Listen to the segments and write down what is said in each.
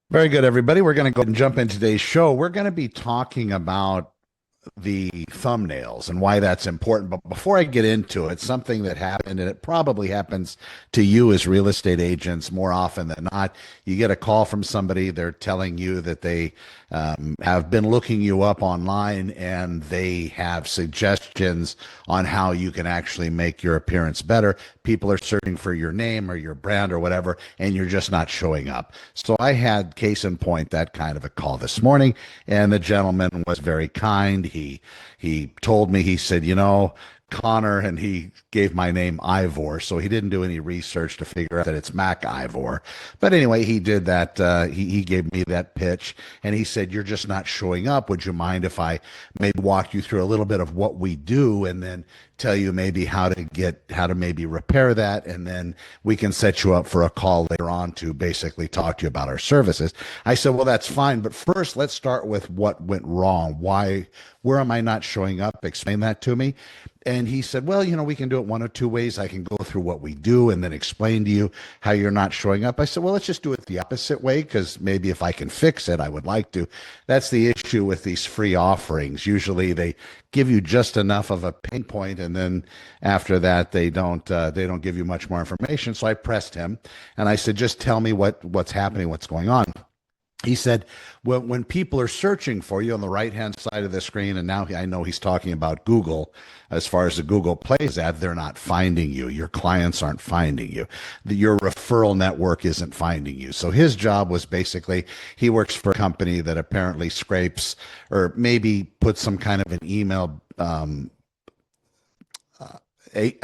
Very good, everybody. We're going to go ahead and jump into today's show. We're going to be talking about the thumbnails and why that's important. But before I get into it, something that happened, and it probably happens to you as real estate agents more often than not. You get a call from somebody, they're telling you that they have been looking you up online and they have suggestions on how you can actually make your appearance better. People are searching for your name or your brand or whatever, and you're just not showing up. So I had, case in point, that kind of a call this morning, and the gentleman was very kind. He told me, he said, Connor, and he gave my name Ivor, so he didn't do any research to figure out that it's Mac Ivor. But anyway, he did that. He gave me that pitch, and he said, "You're just not showing up. Would you mind if I maybe walk you through a little bit of what we do, and then tell you maybe how to maybe repair that, and then we can set you up for a call later on to basically talk to you about our services." I said, "Well, that's fine, but first let's start with what went wrong. Where am I not showing up? Explain that to me." And he said, "Well, we can do it one of two ways. I can go through what we do and then explain to you how you're not showing up." I said, "Well, let's just do it the opposite way, because maybe if I can fix it, I would like to." That's the issue with these free offerings. Usually they give you just enough of a pain point, and then after that they don't give you much more information. So I pressed him and I said, "Just tell me what's happening, what's going on." He said, "Well, when people are searching for you on the right-hand side of the screen," and now I know he's talking about Google, as far as the Google Plays ad, "they're not finding you. Your clients aren't finding you. Your referral network isn't finding you." So his job was basically, he works for a company that apparently scrapes or maybe puts some kind of an email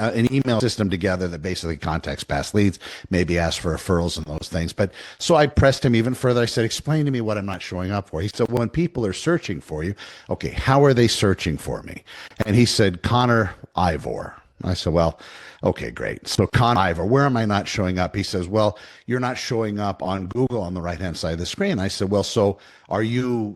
an email system together that basically contacts past leads, maybe asks for referrals and those things. But so I pressed him even further. I said, "Explain to me what I'm not showing up for." He said, "Well, when people are searching for you, okay, how are they searching for me?" And he said, "Connor Ivor." I said, "Well, okay, great. So Connor Ivor, where am I not showing up?" He says, "Well, you're not showing up on Google on the right-hand side of the screen." I said, "Well, so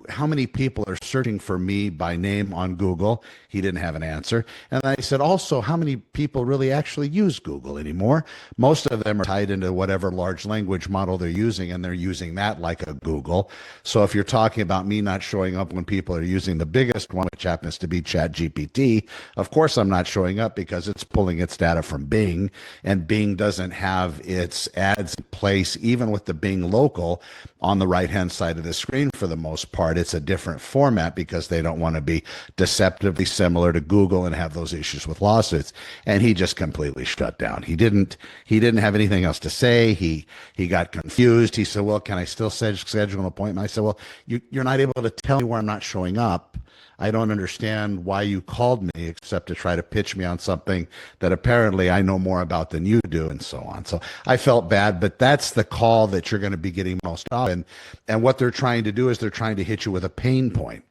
how many people are searching for me by name on Google?" He didn't have an answer. And I said, "Also, how many people really actually use Google anymore?" Most of them are tied into whatever large language model they're using, and they're using that like a Google. So if you're talking about me not showing up when people are using the biggest one, which happens to be ChatGPT, of course I'm not showing up because it's pulling its data from Bing, and Bing doesn't have its ads in place, even with the Bing local on the right-hand side of the screen. For the most part, it's a different format because they don't want to be deceptively similar to Google and have those issues with lawsuits. And he just completely shut down. He didn't have anything else to say. He got confused. He said, "Well, can I still schedule an appointment?" I said, "Well, you're not able to tell me where I'm not showing up. I don't understand why you called me except to try to pitch me on something that apparently I know more about than you do," and so on. So I felt bad, but that's the call that you're going to be getting most often. And what they're trying to do is they're trying to hit you with a pain point.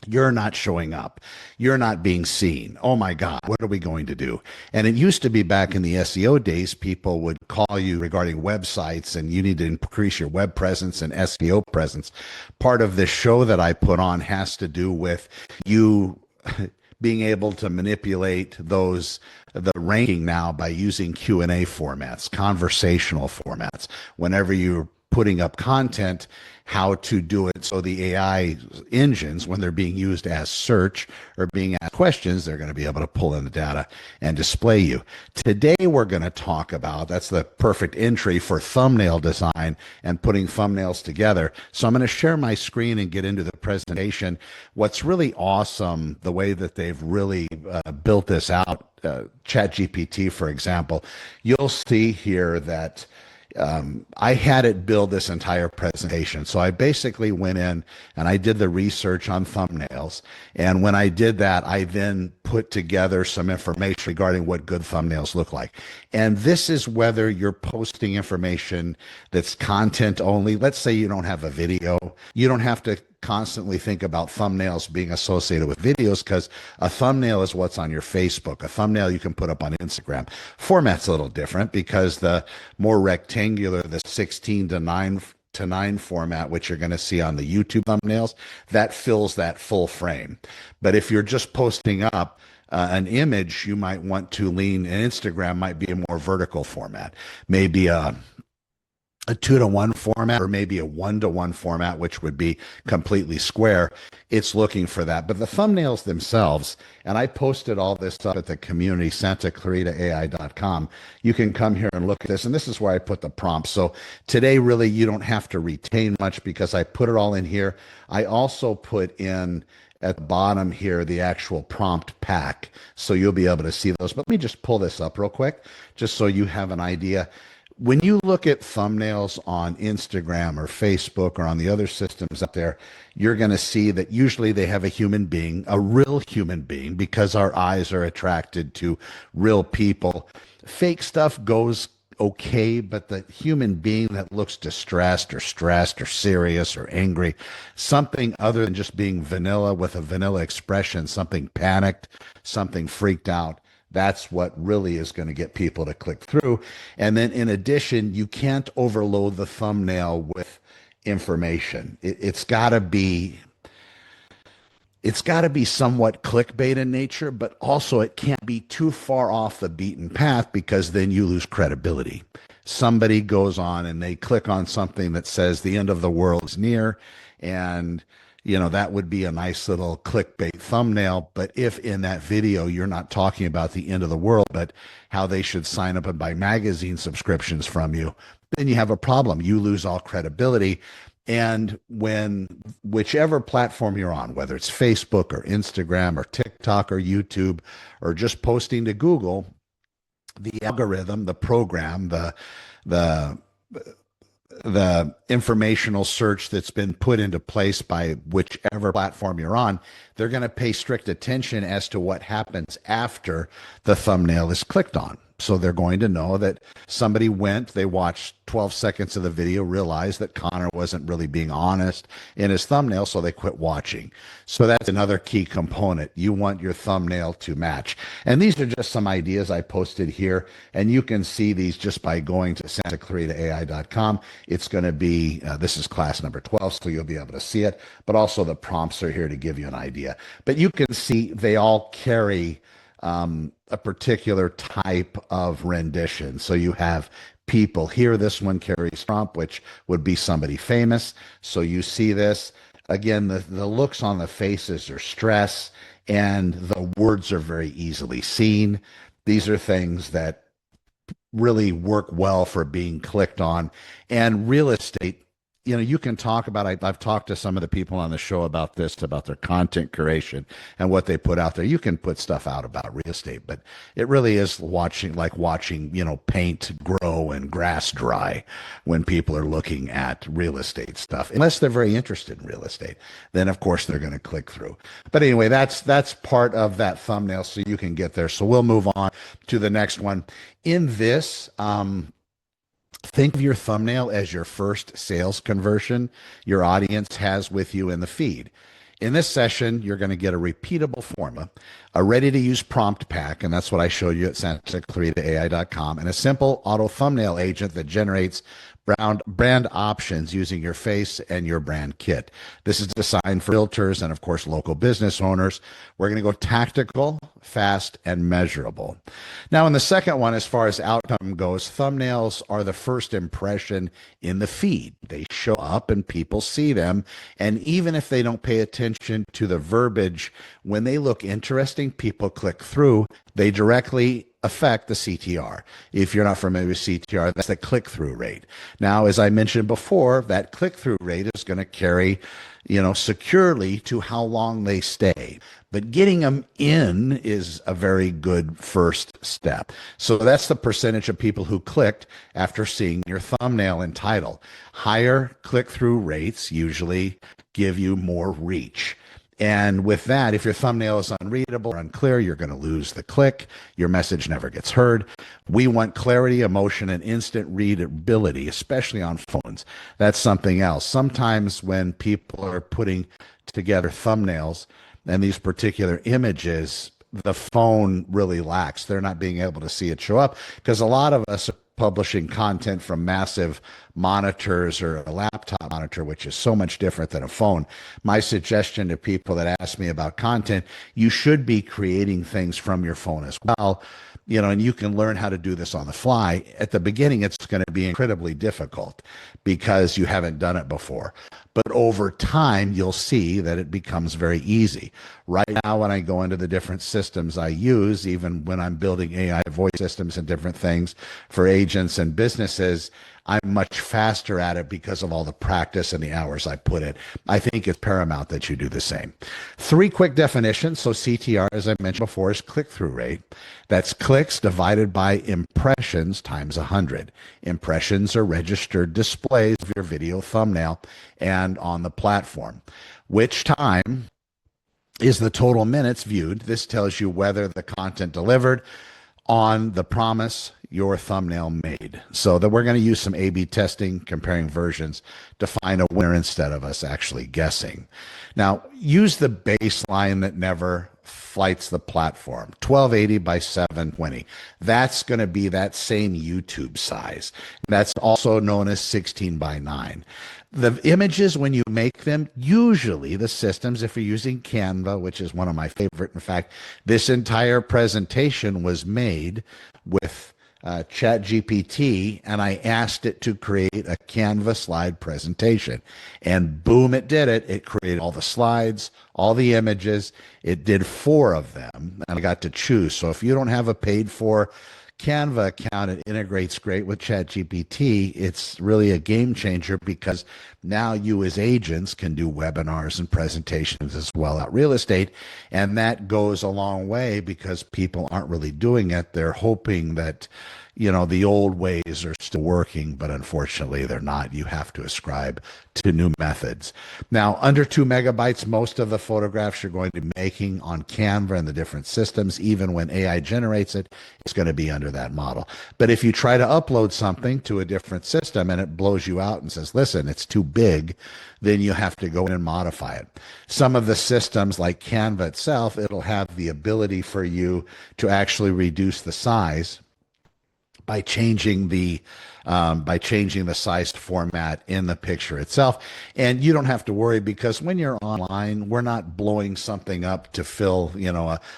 You're not showing up. You're not being seen. Oh my God, what are we going to do? And it used to be back in the SEO days, people would call you regarding websites and you need to increase your web presence and SEO presence. Part of the show that I put on has to do with you being able to manipulate the ranking now by using Q&A formats, conversational formats. Whenever you're putting up content, how to do it so the AI engines, when they're being used as search or being asked questions, they're going to be able to pull in the data and display you. Today, we're going to talk about, that's the perfect entry for thumbnail design and putting thumbnails together. So I'm going to share my screen and get into the presentation. What's really awesome, the way that they've really built this out, ChatGPT, for example, you'll see here that I had it build this entire presentation. So I basically went in and I did the research on thumbnails. And when I did that, I then put together some information regarding what good thumbnails look like. And this is whether you're posting information that's content only. Let's say you don't have a video. You don't have to constantly think about thumbnails being associated with videos, because a thumbnail is what's on your Facebook. A thumbnail you can put up on Instagram. Format's a little different because the more rectangular, the 16 to 9 format, which you're going to see on the YouTube thumbnails, that fills that full frame. But if you're just posting up an image, you might want to lean, and Instagram might be a more vertical format, maybe a 2-to-1 format or maybe a 1-to-1 format, which would be completely square. It's looking for that. But the thumbnails themselves, and I posted all this up at the community, santaclaritaai.com. You can come here and look at this. And this is where I put the prompts. So today, really, you don't have to retain much because I put it all in here. I also put in at the bottom here the actual prompt pack. So you'll be able to see those. But let me just pull this up real quick, just so you have an idea. When you look at thumbnails on Instagram or Facebook or on the other systems up there, you're going to see that usually they have a human being, a real human being, because our eyes are attracted to real people. Fake stuff goes okay, but the human being that looks distressed or stressed or serious or angry, something other than just being vanilla with a vanilla expression, something panicked, something freaked out, that's what really is going to get people to click through. And then in addition, you can't overload the thumbnail with information. It's got to be somewhat clickbait in nature, but also it can't be too far off the beaten path because then you lose credibility. Somebody goes on and they click on something that says the end of the world is near, and that would be a nice little clickbait thumbnail. But if in that video you're not talking about the end of the world, but how they should sign up and buy magazine subscriptions from you, then you have a problem. You lose all credibility. And when whichever platform you're on, whether it's Facebook or Instagram or TikTok or YouTube or just posting to Google, the algorithm, the program, the informational search that's been put into place by whichever platform you're on, they're going to pay strict attention as to what happens after the thumbnail is clicked on. So they're going to know that somebody they watched 12 seconds of the video, realized that Connor wasn't really being honest in his thumbnail, so they quit watching. So that's another key component. You want your thumbnail to match. And these are just some ideas I posted here, and you can see these just by going to santaclaritaai.com. It's going to be, this is class number 12, so you'll be able to see it, but also the prompts are here to give you an idea. But you can see they all carry a particular type of rendition. So you have people here. This one carries Trump, which would be somebody famous. So you see this. Again, the looks on the faces are stress, and the words are very easily seen. These are things that really work well for being clicked on. And real estate, you can talk about, I've talked to some of the people on the show about this, about their content curation and what they put out there. You can put stuff out about real estate, but it really is watching paint grow and grass dry when people are looking at real estate stuff. Unless they're very interested in real estate, then of course they're going to click through. But anyway, that's part of that thumbnail, so you can get there. So we'll move on to the next one. In this, think of your thumbnail as your first sales conversion your audience has with you in the feed. In this session, you're going to get a repeatable formula, a ready-to-use prompt pack, and that's what I showed you at santaclaritaai.com, and a simple auto thumbnail agent that generates brand options using your face and your brand kit. This is designed for realtors and, of course, local business owners. We're going to go tactical, fast, and measurable. Now, in the second one, as far as outcome goes, thumbnails are the first impression in the feed. They show up and people see them. And even if they don't pay attention to the verbiage, when they look interesting, people click through. They directly affect the CTR. If you're not familiar with CTR, that's the click-through rate. Now, as I mentioned before, that click-through rate is going to carry, securely to how long they stay. But getting them in is a very good first step. So that's the percentage of people who clicked after seeing your thumbnail and title. Higher click-through rates usually give you more reach. And with that, if your thumbnail is unreadable or unclear, you're going to lose the click. Your message never gets heard. We want clarity, emotion, and instant readability, especially on phones. That's something else. Sometimes when people are putting together thumbnails and these particular images, the phone really lacks. They're not being able to see it show up because a lot of us are publishing content from massive monitors or a laptop monitor, which is so much different than a phone. My suggestion to people that ask me about content, you should be creating things from your phone as well. and you can learn how to do this on the fly. At the beginning, it's going to be incredibly difficult because you haven't done it before. But over time, you'll see that it becomes very easy. Right now, when I go into the different systems I use, even when I'm building AI voice systems and different things for agents and businesses, I'm much faster at it because of all the practice and the hours I put in. I think it's paramount that you do the same. 3 quick definitions. So CTR, as I mentioned before, is click-through rate. That's clicks divided by impressions times 100. Impressions are registered displays of your video thumbnail and on the platform. Which time is the total minutes viewed. This tells you whether the content delivered on the promise your thumbnail made. So that we're going to use some A/B testing, comparing versions to find a winner instead of us actually guessing. Now, use the baseline that never flights the platform, 1280 by 720. That's going to be that same YouTube size. That's also known as 16 by 9. The images, when you make them, usually the systems, if you're using Canva, which is one of my favorite, in fact, this entire presentation was made with ChatGPT, and I asked it to create a Canva slide presentation, and boom, it did it. It created all the slides, all the images. It did 4 of them, and I got to choose. So if you don't have a paid for Canva account, it integrates great with ChatGPT. It's really a game changer because now you as agents can do webinars and presentations as well at real estate. And that goes a long way because people aren't really doing it. They're hoping that, the old ways are still working, but unfortunately they're not. You have to ascribe to new methods. Now, under 2 megabytes, most of the photographs you're going to be making on Canva and the different systems, even when AI generates it, it's going to be under that model. But if you try to upload something to a different system and it blows you out and says, listen, it's too big, then you have to go in and modify it. Some of the systems like Canva itself, it'll have the ability for you to actually reduce the size by changing the size format in the picture itself. And you don't have to worry because when you're online, we're not blowing something up to fill,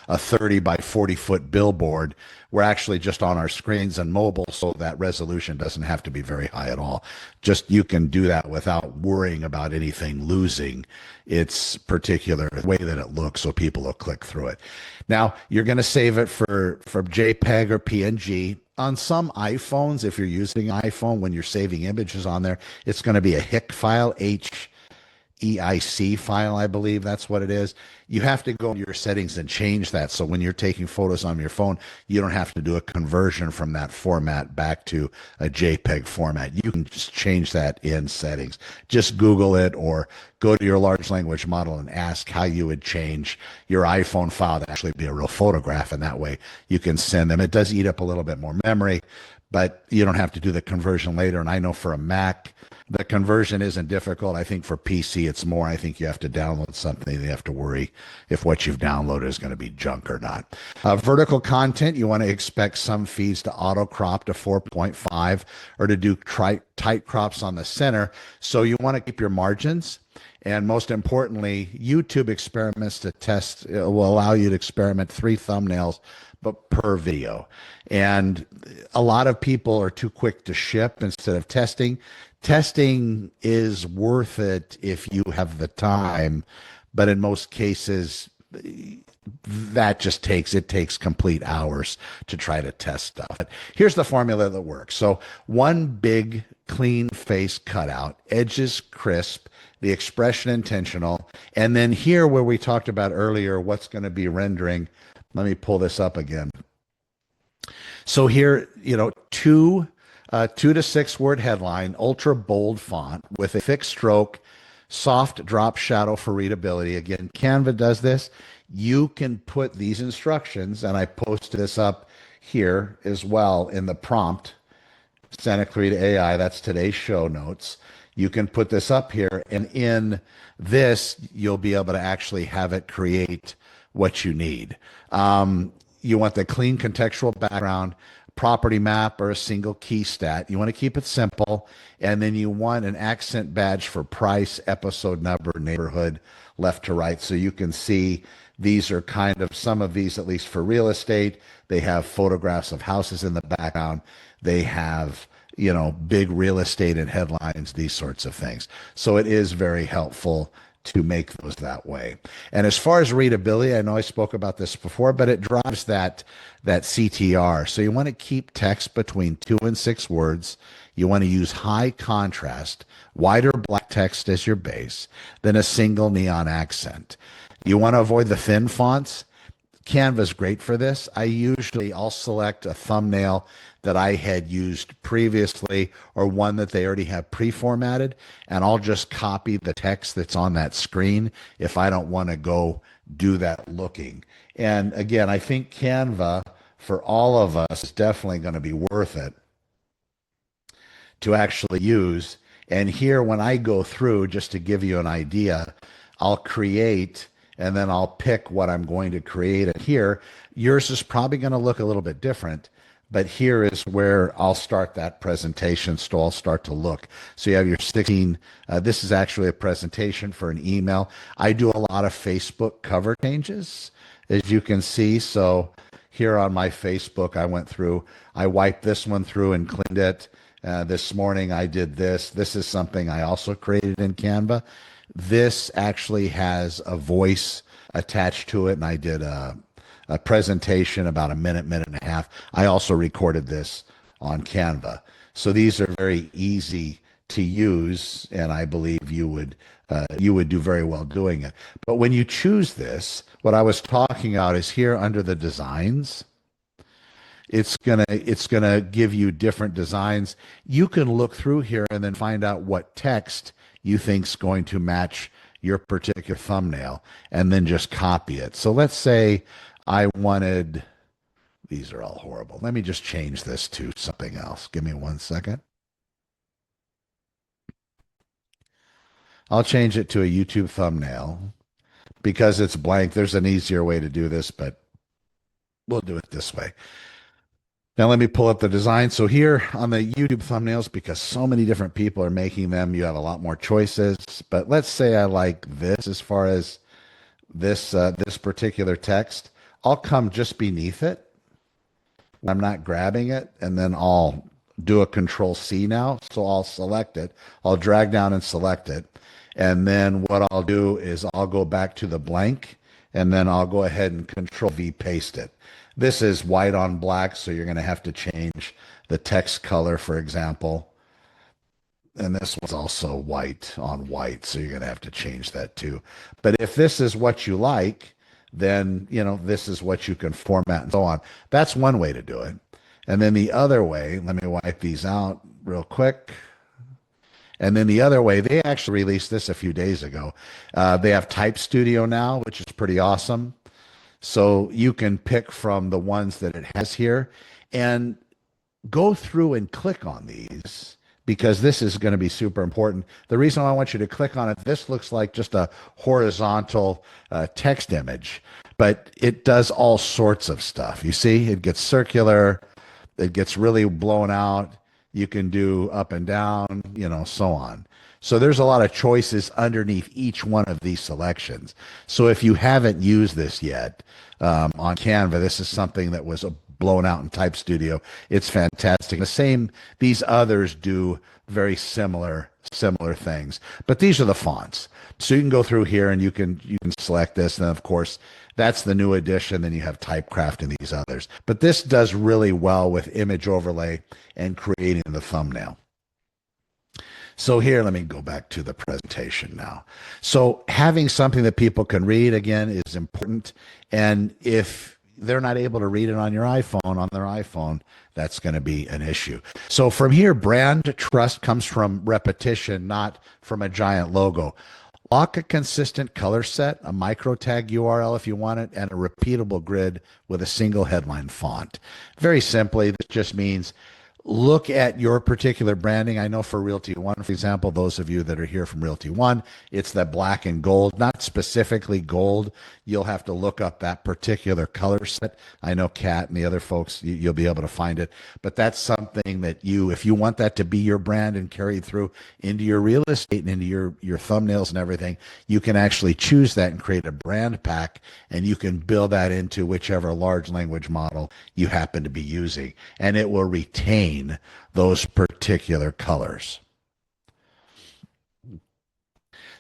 a 30 by 40 foot billboard. We're actually just on our screens and mobile, so that resolution doesn't have to be very high at all. Just you can do that without worrying about anything losing its particular way that it looks, so people will click through it. Now, you're going to save it for JPEG or PNG. On some iPhones, if you're using an iPhone, when you're saving images on there, it's going to be a HEIC file, HEIC file, I believe that's what it is. You have to go into your settings and change that. So when you're taking photos on your phone, you don't have to do a conversion from that format back to a JPEG format. You can just change that in settings. Just Google it or go to your large language model and ask how you would change your iPhone file to actually be a real photograph. And that way you can send them. It does eat up a little bit more memory, but you don't have to do the conversion later. And I know for a Mac, the conversion isn't difficult. I think for PC, it's more. I think you have to download something. You have to worry if what you've downloaded is going to be junk or not. Vertical content, you want to expect some feeds to auto crop to 4.5 or to do tight crops on the center. So you want to keep your margins. And most importantly, YouTube experiments to test will allow you to experiment 3 thumbnails but per video. And a lot of people are too quick to ship instead of testing. Testing is worth it if you have the time, but in most cases, that just takes complete hours to try to test stuff. But here's the formula that works. So 1 big clean face cutout, edges crisp, the expression intentional, and then here where we talked about earlier, what's going to be rendering. Let me pull this up again. So here, 2 to 6 word headline, ultra bold font with a thick stroke, soft drop shadow for readability. Again, Canva does this. You can put these instructions, and I posted this up here as well in the prompt, Santa Clarita AI, that's today's show notes. You can put this up here, and in this, you'll be able to actually have it create what you need. You want the clean contextual background, property map, or a single key stat. You want to keep it simple. And then you want an accent badge for price, episode number, neighborhood, left to right, so you can see These are kind of some of these, at least for real estate. They have photographs of houses in the background. They have, big real estate and headlines, these sorts of things. So it is very helpful to make those that way. And as far as readability, I know I spoke about this before, but it drives that CTR. So you want to keep text between 2 and 6 words. You want to use high contrast, wider black text as your base, then a single neon accent. You want to avoid the thin fonts. Canva's great for this. I'll select a thumbnail that I had used previously or one that they already have pre-formatted, and I'll just copy the text that's on that screen if I don't want to go do that looking. And again, I think Canva for all of us is definitely going to be worth it to actually use. And here, when I go through, just to give you an idea, I'll create and then I'll pick what I'm going to create. And here, yours is probably going to look a little bit different, but here is where I'll start that presentation. So I'll start to look. So you have your 16. This is actually a presentation for an email. I do a lot of Facebook cover changes, as you can see. So here on my Facebook, I went through, I wiped this one through and cleaned it. This morning I did this. This is something I also created in Canva. This actually has a voice attached to it, and I did a presentation about a minute and a half. I also recorded this on Canva. So these are very easy to use, and I believe you would do very well doing it. But when you choose this, what I was talking about is here under the designs. It's gonna give you different designs. You can look through here and then find out what text you think's going to match your particular thumbnail, and then just copy it. So let's say I wanted, these are all horrible. Let me just change this to something else. Give me 1 second. I'll change it to a YouTube thumbnail because it's blank. There's an easier way to do this, but we'll do it this way. Now let me pull up the design. So here on the YouTube thumbnails, because so many different people are making them, you have a lot more choices. But let's say I like this as far as this particular text. I'll come just beneath it. I'm not grabbing it, and then I'll do a Control C now. So I'll select it. I'll drag down and select it. And then what I'll do is I'll go back to the blank, and then I'll go ahead and Control V paste it. This is white on black, so you're going to have to change the text color, for example. And this one's also white on white, so you're going to have to change that too. But if this is what you like, then, this is what you can format and so on. That's one way to do it. And then the other way, let me wipe these out real quick. And then the other way, they actually released this a few days ago. They have Type Studio now, which is pretty awesome. So you can pick from the ones that it has here and go through and click on these, because this is going to be super important. The reason I want you to click on it, this looks like just a horizontal text image, but it does all sorts of stuff. You see, it gets circular, it gets really blown out. You can do up and down, so on. So there's a lot of choices underneath each one of these selections. So if you haven't used this yet on Canva, this is something that was blown out in Type Studio. It's fantastic. The same, these others do very similar things, but these are the fonts. So you can go through here and you can select this, and then of course that's the new edition. Then you have Typecraft and these others. But this does really well with image overlay and creating the thumbnail. So here, let me go back to the presentation now. So having something that people can read, again, is important. And if they're not able to read it on their iPhone, that's going to be an issue. So from here, brand trust comes from repetition, not from a giant logo. Lock a consistent color set, a micro tag URL if you want it, and a repeatable grid with a single headline font. Very simply, this just means look at your particular branding. I know for Realty One, for example, those of you that are here from Realty One, it's that black and gold, not specifically gold. You'll have to look up that particular color set. I know Kat and the other folks, you'll be able to find it. But that's something that if you want that to be your brand and carry through into your real estate and into your thumbnails and everything, you can actually choose that and create a brand pack, and you can build that into whichever large language model you happen to be using, and it will retain those particular colors.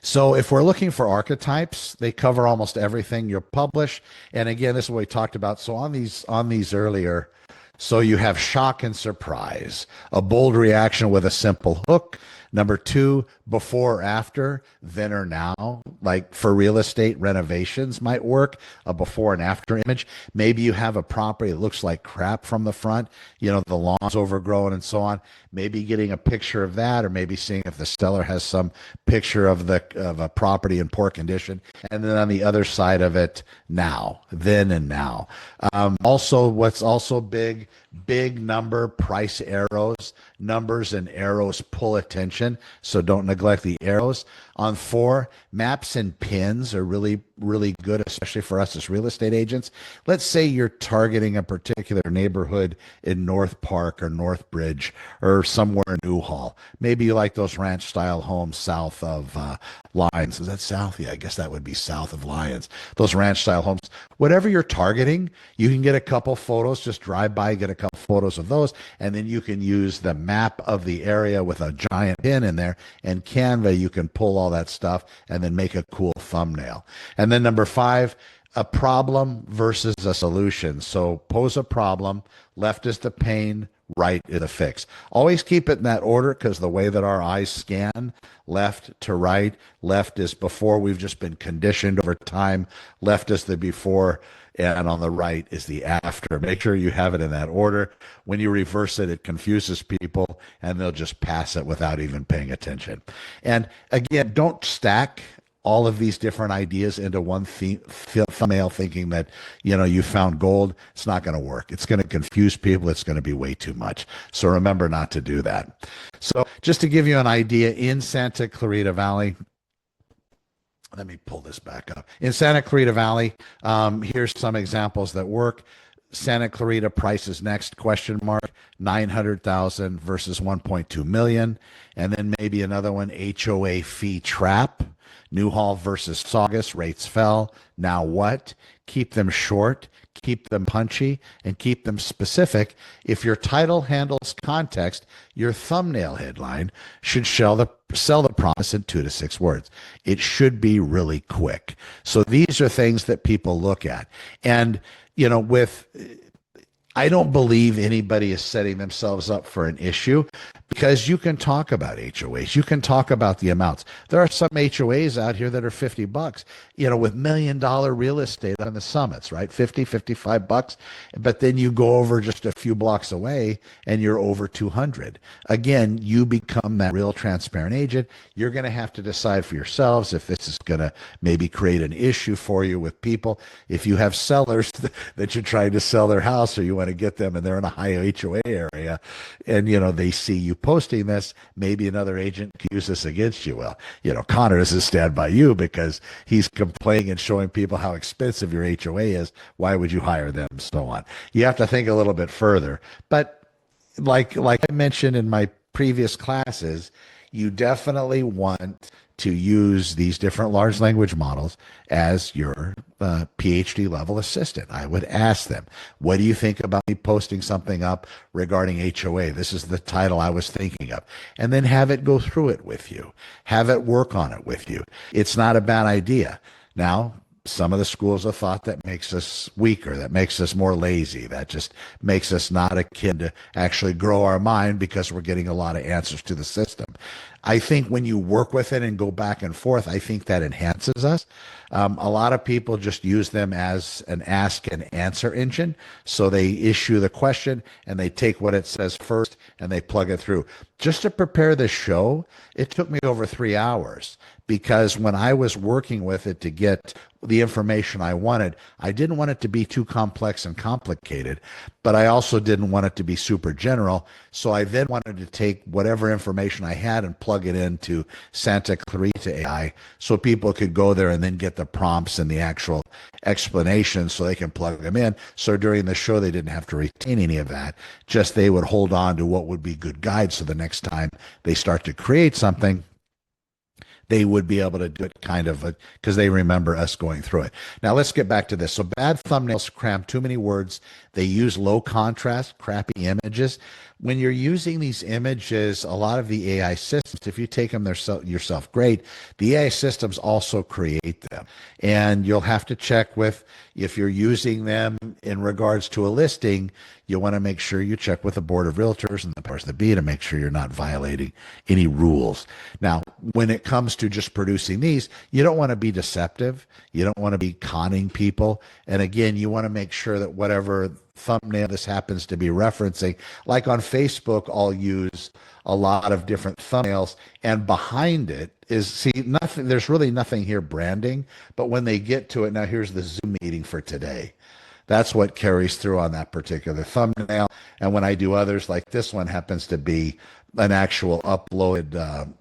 So if we're looking for archetypes, they cover almost everything you'll publish. And again, this is what we talked about. So on these earlier, so you have shock and surprise, a bold reaction with a simple hook. Number two, before or after, then or now. Like for real estate renovations might work, a before and after image. Maybe you have a property that looks like crap from the front, the lawn's overgrown and so on. Maybe getting a picture of that, or maybe seeing if the seller has some picture of a property in poor condition. And then on the other side of it, now, then and now. Also, what's also big number, price arrows. Numbers and arrows pull attention, so don't neglect the arrows. On 4, maps and pins are really, really good, especially for us as real estate agents. Let's say you're targeting a particular neighborhood in North Park or North Bridge or somewhere in Newhall. Maybe you like those ranch-style homes south of Lyons. Is that south? Yeah, I guess that would be south of Lyons. Those ranch-style homes. Whatever you're targeting, you can get a couple photos, just drive by, get a couple photos of those, and then you can use the map of the area with a giant pin in there, and Canva, you can pull all that stuff and then make a cool thumbnail. And then number 5, a problem versus a solution. So pose a problem, left is the pain, right is the fix. Always keep it in that order, because the way that our eyes scan, left to right, left is before, we've just been conditioned over time, left is the before, and on the right is the after. Make sure you have it in that order. When you reverse it, it confuses people, and they'll just pass it without even paying attention. And again, don't stack all of these different ideas into one thumbnail thinking that, you found gold. It's not going to work. It's going to confuse people. It's going to be way too much. So remember not to do that. So just to give you an idea, in Santa Clarita Valley, let me pull this back up. In Santa Clarita Valley, here's some examples that work. Santa Clarita prices next, question mark, 900,000 versus 1.2 million. And then maybe another one, HOA fee trap. Newhall versus Saugus, rates fell. Now what? Keep them short, keep them punchy, and keep them specific. If your title handles context, your thumbnail headline should sell the promise in 2 to 6 words. It should be really quick. So these are things that people look at. And, I don't believe anybody is setting themselves up for an issue, because you can talk about HOAs. You can talk about the amounts. There are some HOAs out here that are $50, with $1 million real estate on the summits, right? 50, $55. But then you go over just a few blocks away and you're over 200. Again, you become that real transparent agent. You're going to have to decide for yourselves if this is going to maybe create an issue for you with people. If you have sellers that you're trying to sell their house, or you want to get them and they're in a high HOA area, and they see you posting this, maybe another agent could use this against you. Well, Connor doesn't stand by you because he's complaining and showing people how expensive your HOA is. Why would you hire them? So on. You have to think a little bit further. But like I mentioned in my previous classes, you definitely want to use these different large language models as your PhD level assistant. I would ask them, what do you think about me posting something up regarding HOA? This is the title I was thinking of. And then have it go through it with you. Have it work on it with you. It's not a bad idea. Now, some of the schools of thought that makes us weaker, that makes us more lazy, that just makes us not akin to actually grow our mind, because we're getting a lot of answers to the system. I think when you work with it and go back and forth, I think that enhances us. A lot of people just use them as an ask and answer engine. So they issue the question and they take what it says first and they plug it through. Just to prepare this show, it took me over 3 hours, because when I was working with it to get the information I wanted, I didn't want it to be too complex and complicated, but I also didn't want it to be super general. So I then wanted to take whatever information I had and plug it into Santa Clarita AI so people could go there and then get the prompts and the actual explanations so they can plug them in. So during the show, they didn't have to retain any of that. Just they would hold on to what would be good guides. So the next time they start to create something, they would be able to do it kind of because they remember us going through it. Now let's get back to this. So bad thumbnails cram too many words. They use low contrast, crappy images. When you're using these images, a lot of the AI systems, if you take them yourself, great. The AI systems also create them. And you'll have to check with, if you're using them in regards to a listing, you want to make sure you check with the board of realtors and the powers that be to make sure you're not violating any rules. Now, when it comes to just producing these, you don't want to be deceptive. You don't want to be conning people. And again, you want to make sure that whatever thumbnail this happens to be referencing, like on Facebook, I'll use a lot of different thumbnails, and behind it is, see, nothing, there's really nothing here branding, but when they get to it, now here's the Zoom meeting for today. That's what carries through on that particular thumbnail. And when I do others, like this one happens to be an actual uploaded,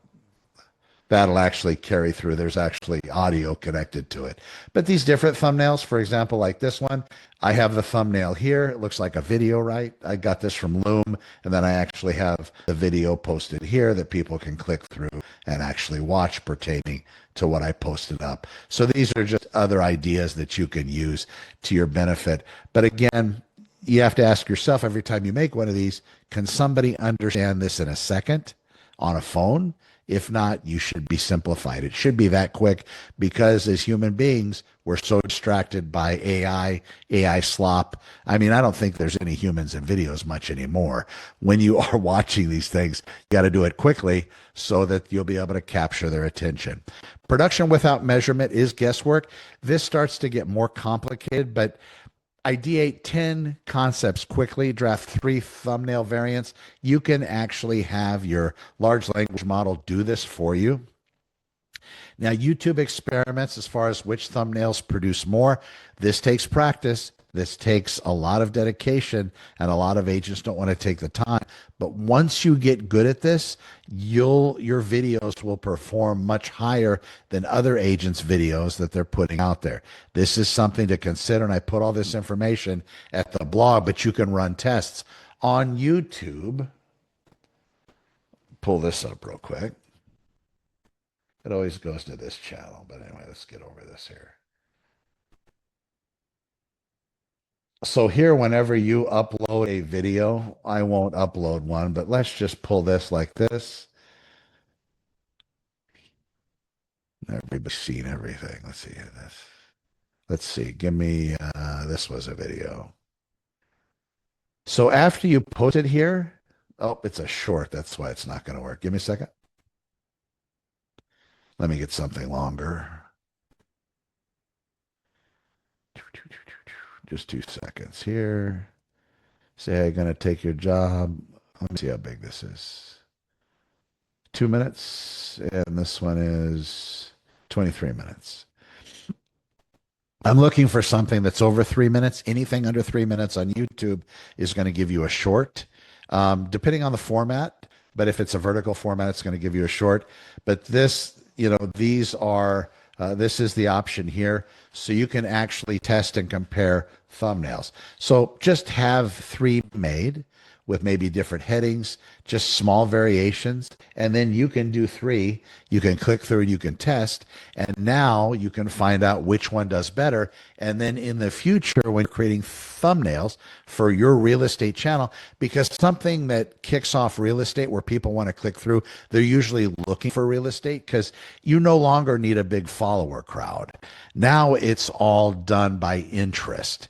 that'll actually carry through. There's actually audio connected to it. But these different thumbnails, for example, like this one, I have the thumbnail here. It looks like a video, right? I got this from Loom, and then I actually have the video posted here that people can click through and actually watch pertaining to what I posted up. So these are just other ideas that you can use to your benefit. But again, you have to ask yourself every time you make one of these, can somebody understand this in a second on a phone? If not, you should be simplified. It should be that quick, because as human beings, we're so distracted by AI slop. I mean, I don't think there's any humans in videos much anymore. When you are watching these things, you got to do it quickly so that you'll be able to capture their attention. Production without measurement is guesswork. This starts to get more complicated, but ideate 10 concepts quickly, draft 3 thumbnail variants. You can actually have your large language model do this for you. Now, YouTube experiments as far as which thumbnails produce more. This takes practice. This takes a lot of dedication, and a lot of agents don't want to take the time. But once you get good at this, your videos will perform much higher than other agents' videos that they're putting out there. This is something to consider, and I put all this information at the blog, but you can run tests on YouTube. Pull this up real quick. It always goes to this channel, but anyway, let's get over this here. So here, whenever you upload a video, I won't upload one, but let's just pull this like this. Everybody's seen everything. Let's see this. Let's see. Give me, this was a video. So after you post it here, oh, it's a short. That's why it's not going to work. Give me a second. Let me get something longer. Just 2 seconds here. Say I'm going to take your job. Let me see how big this is. 2 minutes, and this one is 23 minutes. I'm looking for something that's over 3 minutes. Anything under 3 minutes on YouTube is going to give you a short, depending on the format. But if it's a vertical format, it's going to give you a short. But this, these are, this is the option here. So you can actually test and compare thumbnails. So just have 3 made with maybe different headings, just small variations, and then you can do 3. You can click through and you can test, and now you can find out which one does better. And then in the future, when you're creating thumbnails for your real estate channel, because something that kicks off real estate where people want to click through, they're usually looking for real estate because you no longer need a big follower crowd. Now it's all done by interest.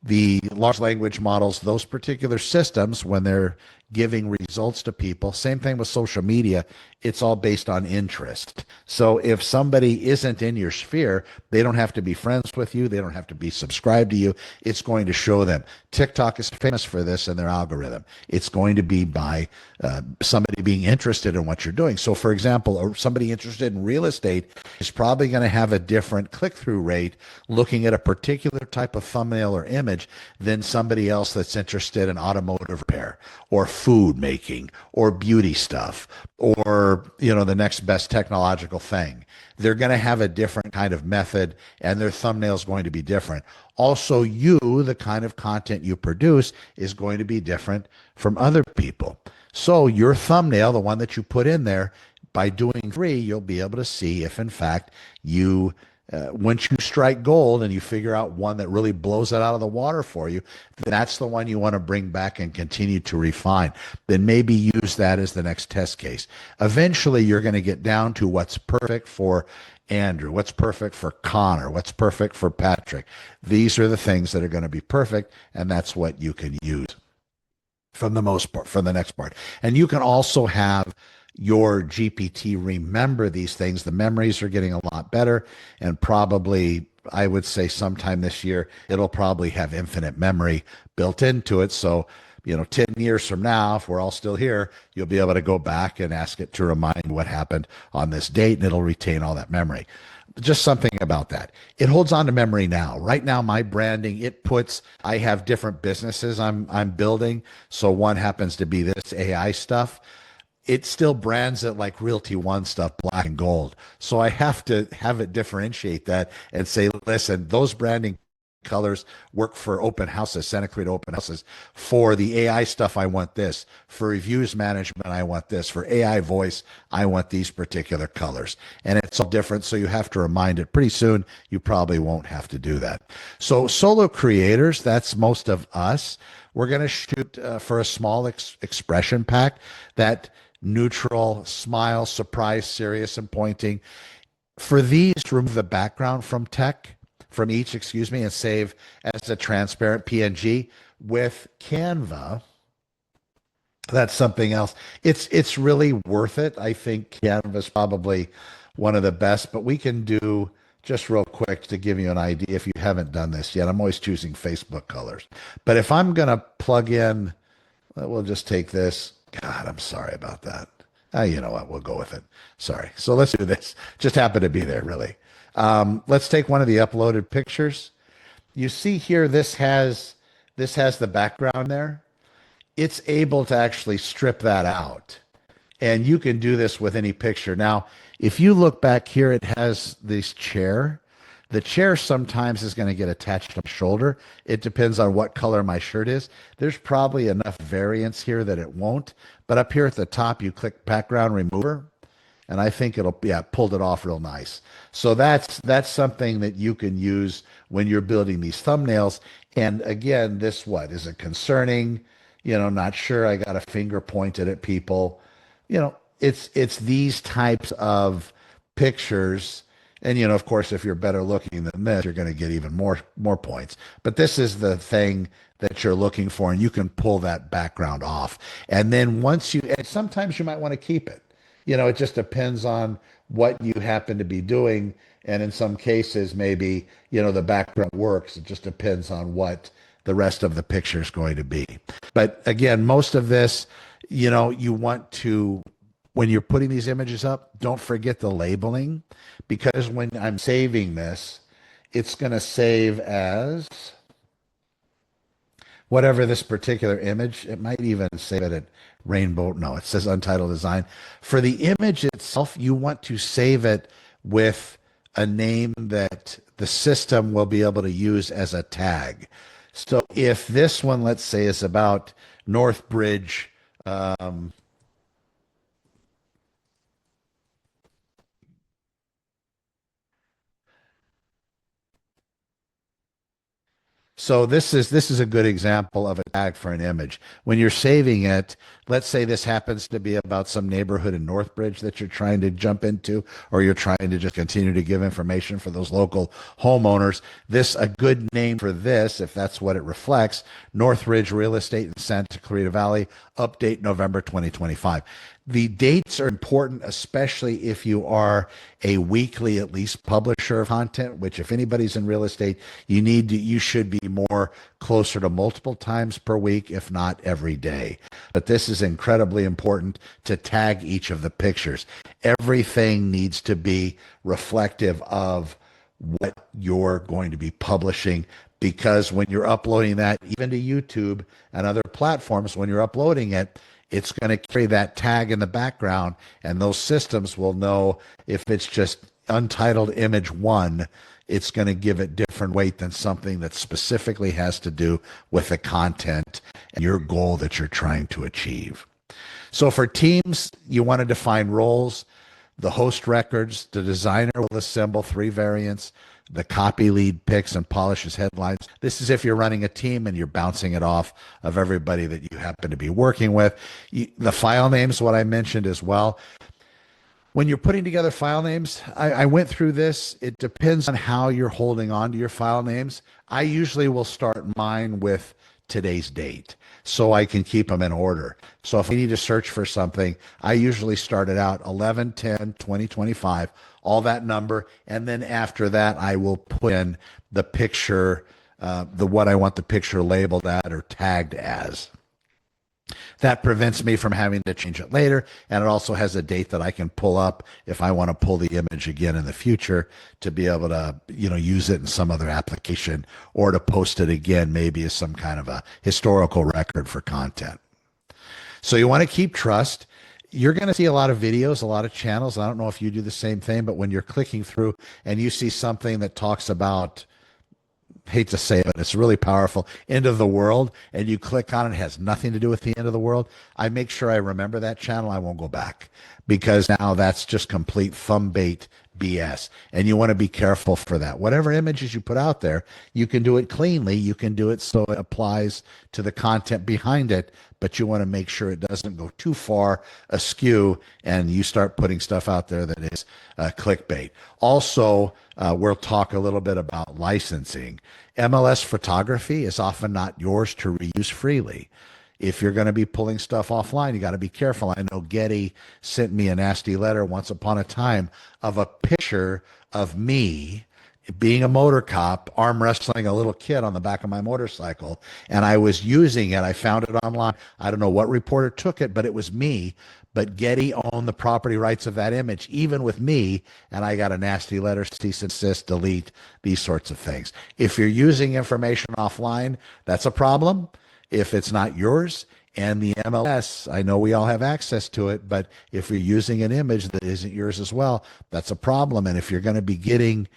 The large language models, those particular systems, when they're giving results to people. Same thing with social media. It's all based on interest. So if somebody isn't in your sphere, they don't have to be friends with you. They don't have to be subscribed to you. It's going to show them. TikTok is famous for this in their algorithm. It's going to be by somebody being interested in what you're doing. So for example, somebody interested in real estate is probably going to have a different click-through rate looking at a particular type of thumbnail or image than somebody else that's interested in automotive repair or food making or beauty stuff or the next best technological thing. They're going to have a different kind of method and their thumbnail is going to be different. Also, the kind of content you produce is going to be different from other people. So your thumbnail, the one that you put in there, by doing 3, you'll be able to see if in fact once you strike gold and you figure out one that really blows it out of the water for you, then that's the one you want to bring back and continue to refine. Then maybe use that as the next test case. Eventually, you're going to get down to what's perfect for Andrew, what's perfect for Connor, what's perfect for Patrick. These are the things that are going to be perfect, and that's what you can use for the most part, for the next part. And you can also have your GPT remember these things. The memories are getting a lot better, and probably, I would say sometime this year, it'll probably have infinite memory built into it. So, 10 years from now, if we're all still here, you'll be able to go back and ask it to remind what happened on this date, and it'll retain all that memory. Just something about that. It holds on to memory now. Right now, my branding, I have different businesses I'm building. So one happens to be this AI stuff. It still brands it like Realty One stuff, black and gold. So I have to have it differentiate that and say, listen, those branding colors work for open houses, Santa Clarita open houses. For the AI stuff, I want this. For reviews management, I want this. For AI voice, I want these particular colors. And it's all different, so you have to remind it. Pretty soon, you probably won't have to do that. So solo creators, that's most of us. We're going to shoot for a small expression pack that neutral, smile, surprise, serious, and pointing. For these, remove the background from each, and save as a transparent PNG. With Canva, that's something else. It's really worth it. I think Canva is probably one of the best, but we can do, just real quick to give you an idea, if you haven't done this yet, I'm always choosing Facebook colors. But if I'm going to plug in, we'll just take this. God, I'm sorry about that. You know what? We'll go with it. Sorry. So let's do this. Just happened to be there, really. Let's take one of the uploaded pictures. You see here, this has the background there. It's able to actually strip that out. And you can do this with any picture. Now, if you look back here, it has this chair. The chair sometimes is going to get attached to my shoulder. It depends on what color my shirt is. There's probably enough variance here that it won't. But up here at the top, you click background remover, and I think it'll, pulled it off real nice. So that's something that you can use when you're building these thumbnails. And again, is it concerning? Not sure. I got a finger pointed at people. It's these types of pictures. And, of course, if you're better looking than this, you're going to get even more points. But this is the thing that you're looking for, and you can pull that background off. And then and sometimes you might want to keep it. It just depends on what you happen to be doing. And in some cases, maybe, the background works. It just depends on what the rest of the picture is going to be. But again, most of this, you want to, when you're putting these images up, don't forget the labeling, because when I'm saving this, it's going to save as whatever this particular image. It might even save it at rainbow. No, it says untitled design. For the image itself, you want to save it with a name that the system will be able to use as a tag. So if this one, let's say, is about Northbridge, so this is a good example of a tag for an image. When you're saving it, let's say this happens to be about some neighborhood in Northbridge that you're trying to jump into, or you're trying to just continue to give information for those local homeowners. A good name for this, if that's what it reflects, Northridge Real Estate in Santa Clarita Valley, update November 2025. The dates are important, especially if you are a weekly, at least, publisher of content, which if anybody's in real estate, you should be more closer to multiple times per week, if not every day. But this is incredibly important to tag each of the pictures. Everything needs to be reflective of what you're going to be publishing, because when you're uploading that, even to YouTube and other platforms, when you're uploading it, it's going to carry that tag in the background, and those systems will know if it's just untitled image 1, it's going to give it different weight than something that specifically has to do with the content and your goal that you're trying to achieve. So for teams, you want to define roles. The host records, the designer will assemble 3 variants. The copy lead picks and polishes headlines. This is if you're running a team and you're bouncing it off of everybody that you happen to be working with. The file names, what I mentioned as well. When you're putting together file names, I went through this. It depends on how you're holding on to your file names. I usually will start mine with today's date so I can keep them in order. So if I need to search for something, I usually start it out 11/10/2025, all that number, and then after that I will put in the picture, what I want the picture labeled at or tagged as. That prevents me from having to change it later, and it also has a date that I can pull up if I want to pull the image again in the future to be able to, use it in some other application, or to post it again, maybe as some kind of a historical record for content. So you want to keep trust. You're going to see a lot of videos, a lot of channels. I don't know if you do the same thing, but when you're clicking through and you see something that talks about, hate to say it, but it's really powerful, end of the world, and you click on it, it has nothing to do with the end of the world, I make sure I remember that channel. I won't go back, because now that's just complete thumb bait BS, and you want to be careful for that. Whatever images you put out there, you can do it cleanly, you can do it so it applies to the content behind it, but you want to make sure it doesn't go too far askew and you start putting stuff out there that is clickbait. Also, we'll talk a little bit about licensing. MLS photography is often not yours to reuse freely. If you're going to be pulling stuff offline, you got to be careful. I know Getty sent me a nasty letter once upon a time of a picture of me being a motor cop, arm wrestling a little kid on the back of my motorcycle, and I was using it. I found it online. I don't know what reporter took it, but it was me. But Getty owned the property rights of that image, even with me, and I got a nasty letter, cease and desist, delete, these sorts of things. If you're using information offline, that's a problem. If it's not yours, and the MLS, I know we all have access to it, but if you're using an image that isn't yours as well, that's a problem. And if you're going to be getting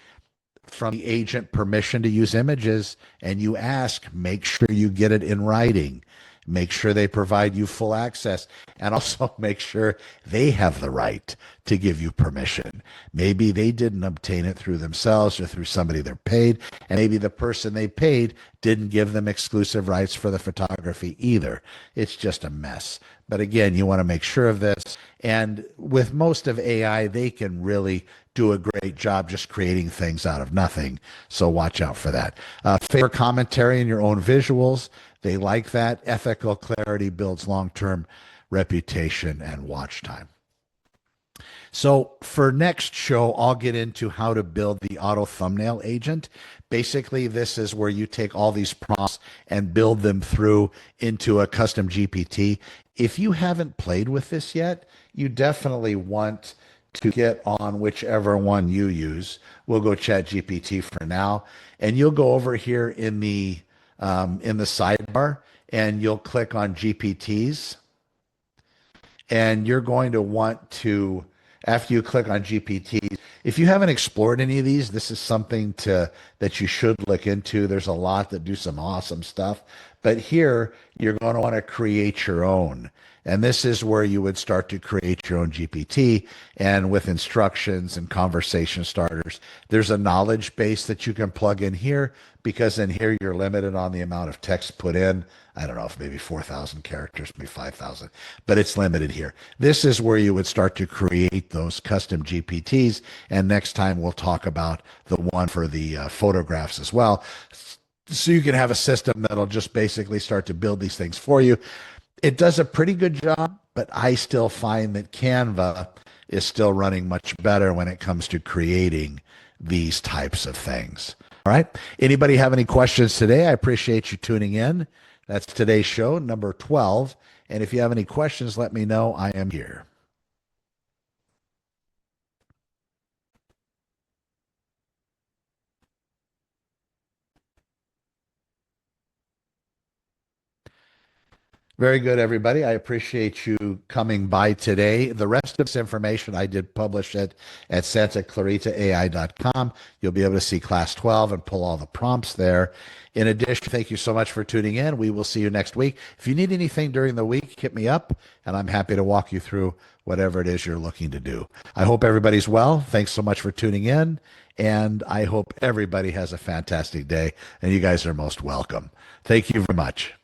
from the agent permission to use images and you ask, make sure you get it in writing. Make sure they provide you full access, and also make sure they have the right to give you permission. Maybe they didn't obtain it through themselves or through somebody they're paid, and maybe the person they paid didn't give them exclusive rights for the photography either. It's just a mess. But again, you want to make sure of this. And with most of AI, they can really do a great job just creating things out of nothing. So watch out for that. Favor commentary in your own visuals. They like that. Ethical clarity builds long-term reputation and watch time. So for next show, I'll get into how to build the auto thumbnail agent. Basically, this is where you take all these prompts and build them through into a custom GPT. If you haven't played with this yet, you definitely want to get on whichever one you use. We'll go Chat GPT for now, and you'll go over here in the sidebar, and you'll click on GPTs, and you're going to want to, after you click on GPTs, if you haven't explored any of these, this is something that you should look into. There's a lot that do some awesome stuff, but here you're going to want to create your own. And this is where you would start to create your own GPT, and with instructions and conversation starters. There's a knowledge base that you can plug in here, because in here you're limited on the amount of text put in. I don't know, if maybe 4,000 characters, maybe 5,000, but it's limited here. This is where you would start to create those custom GPTs. And next time we'll talk about the one for the photographs as well. So you can have a system that'll just basically start to build these things for you. It does a pretty good job, but I still find that Canva is still running much better when it comes to creating these types of things. All right. Anybody have any questions today? I appreciate you tuning in. That's today's show, number 12. And if you have any questions, let me know. I am here. Very good, everybody. I appreciate you coming by today. The rest of this information I did publish it at santaclaritaai.com. You'll be able to see class 12 and pull all the prompts there. In addition, thank you so much for tuning in. We will see you next week. If you need anything during the week, hit me up, and I'm happy to walk you through whatever it is you're looking to do. I hope everybody's well. Thanks so much for tuning in, and I hope everybody has a fantastic day, and you guys are most welcome. Thank you very much.